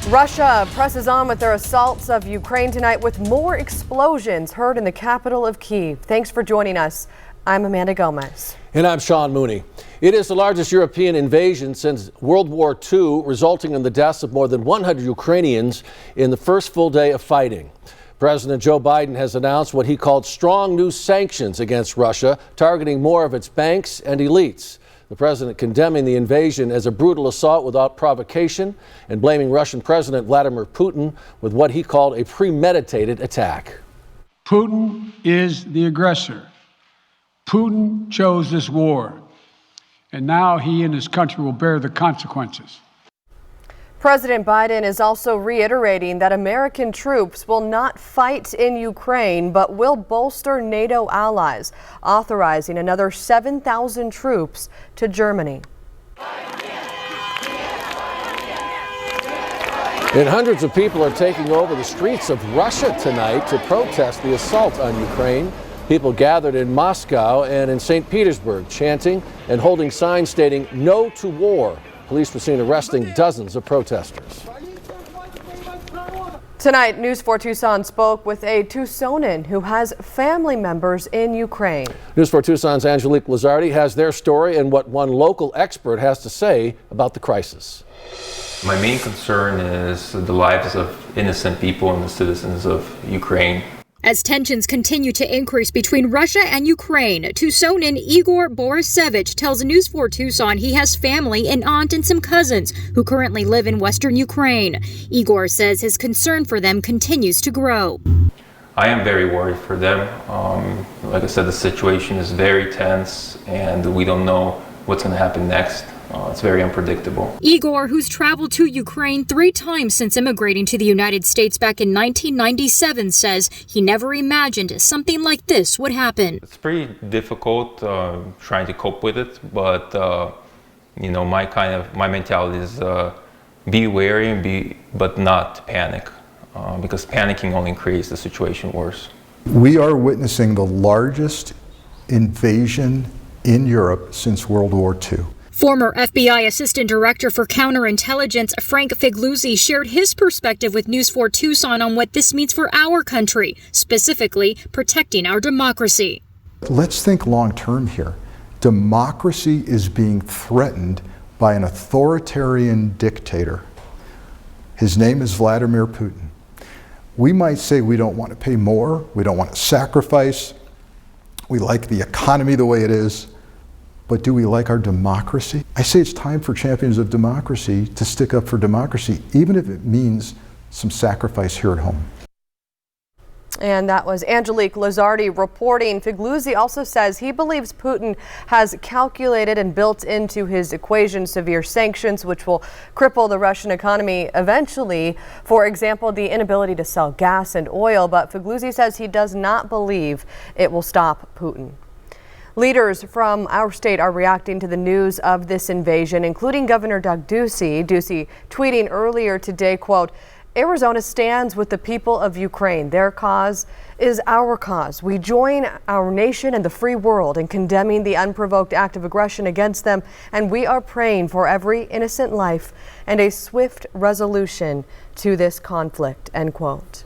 Russia presses on with their assaults of Ukraine tonight with more explosions heard in the capital of Kyiv. Thanks for joining us. I'm Amanda Gomez. And I'm Sean Mooney. It is the largest European invasion since World War II, resulting in the deaths of more than 100 Ukrainians in the first full day of fighting. President Joe Biden has announced what he called strong new sanctions against Russia, targeting more of its banks and elites. The president condemning the invasion as a brutal assault without provocation and blaming Russian President Vladimir Putin with what he called a premeditated attack. Putin is the aggressor. Putin chose this war, and now he and his country will bear the consequences. President Biden is also reiterating that American troops will not fight in Ukraine, but will bolster NATO allies, authorizing another 7,000 troops to Germany. And hundreds of people are taking over the streets of Russia tonight to protest the assault on Ukraine. People gathered in Moscow and in St. Petersburg, chanting and holding signs stating "No to war." Police were seen arresting dozens of protesters. Tonight, News 4 Tucson spoke with a Tucsonan who has family members in Ukraine. News 4 Tucson's Angelique Lazardi has their story and what one local expert has to say about the crisis. My main concern is the lives of innocent people and the citizens of Ukraine. As tensions continue to increase between Russia and Ukraine, Tucsonan Igor Borisevich tells News 4 Tucson he has family, an aunt, and some cousins who currently live in western Ukraine. Igor says his concern for them continues to grow. I am very worried for them. Like I said, the situation is very tense, and we don't know what's going to happen next. It's very unpredictable. Igor, who's traveled to Ukraine 3 times since immigrating to the United States back in 1997, says he never imagined something like this would happen. It's pretty difficult trying to cope with it, but my mentality is be wary but not panic, because panicking only creates the situation worse. We are witnessing the largest invasion in Europe since World War II. Former FBI Assistant Director for Counterintelligence Frank Figluzzi shared his perspective with News 4 Tucson on what this means for our country, specifically protecting our democracy. Let's think long term here. Democracy is being threatened by an authoritarian dictator. His name is Vladimir Putin. We might say we don't want to pay more, we don't want to sacrifice, we like the economy the way it is. But do we like our democracy? I say it's time for champions of democracy to stick up for democracy, even if it means some sacrifice here at home. And that was Angelique Lazardi reporting. Figluzzi also says he believes Putin has calculated and built into his equation severe sanctions, which will cripple the Russian economy eventually. For example, the inability to sell gas and oil. But Figluzzi says he does not believe it will stop Putin. Leaders from our state are reacting to the news of this invasion, including Governor Doug Ducey. Ducey tweeting earlier today, quote, "Arizona stands with the people of Ukraine. Their cause is our cause. We join our nation and the free world in condemning the unprovoked act of aggression against them, and we are praying for every innocent life and a swift resolution to this conflict," end quote.